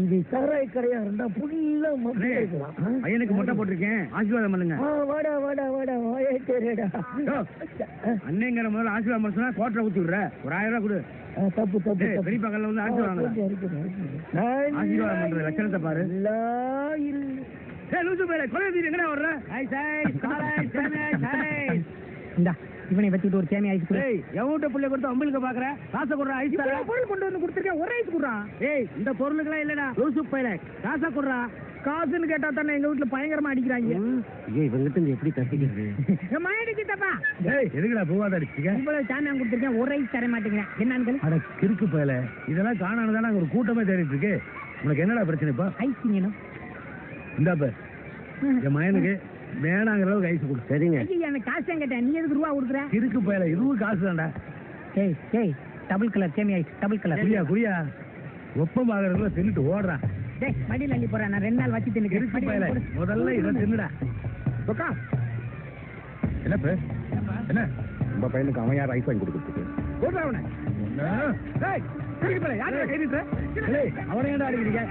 இது சாராய கடையா இருந்தா புல்லா இருக்கலாம். பையனுக்கு மொட்டை போட்டிருக்கேன், ஆசீர்வாதம் பண்ணுங்க. வாடா வாடா வாடா வாயேடா. அண்ணங்கிற முதல்ல ஆசீர்வாதம் பண்ண சொன்னா கோட்டை ஊத்தி விடுற. ஒரு 1000 ரூபாய் கொடு. தப்பு தப்பு. பெரிய பக்கத்துல வந்து ஆசீர்வாதம் ஆசீர்வாதம் பண்ற லட்சணத்தை பாரு. லூசு பேர கொலை எங்கடா வர்ற? இவனை வச்சுட்டு ஒரு சேமி ஐஸ் கொடு. எவன்கிட்ட புள்ளை கொடுத்து அம்பளுக்கு பாக்குற? காசை கொடுற ஐஸ் தர. பொருள் கொண்டு வந்து கொடுத்துருக்கேன், ஒரு ஐஸ் கொடுறான். ஏய் இந்த பொருளுக்கெல்லாம் இல்லடா, லூசு பையல காசை கொடுறா. காசுன்னு கேட்டா தானே எங்க வீட்டுல பயங்கரமா அடிக்கிறாங்க. இவங்கிட்ட எப்படி கட்டிக்கிறது? மாடிக்கிட்டப்பா எதுக்குடா பூவாத அடிச்சுக்க? இவ்வளவு சாமியா கொடுத்துருக்கேன், ஒரு ஐஸ் தர மாட்டேங்கிறேன். என்னன்னு அட கிறுக்கு பயல, இதெல்லாம் காணானதானே ஒரு கூட்டமே தேடிட்டு இருக்கு. உனக்கு என்னடா பிரச்சனை இப்ப? ஐஸ் திங்கணும். இந்தாப்ப என் மயனுக்கு வேணாங்கிற அளவுக்கு ஐஸ் கொடு. சரிங்க. எனக்கு காசு கேட்டேன், நீ எதுக்கு ரூபா கொடுக்குற? கிறுக்கு பயல, இதுவும் காசு தான்டா. ஏய் ஏய் டபுள் கலர் சேமி ஐஸ், டபுள் கலர். குடியா குடியா ஒப்பம் ஆகிறதுக்குள்ள தின்னுட்டு ஓடுறான். டேய் மடியில் அள்ளி போறேன், நான் 2 நாள் வச்சு தின்னுக்கிறேன். முதல்ல இதை தின்னுடா. என்னப்ப என்ன நம்ம பையனுக்கு அவன் யார் ஐஸ் வாங்கி கொடுக்குறதுக்கு? அவனை யாரை கைதிட்ட அவனை ஏன்டா அடிக்கிறீங்க?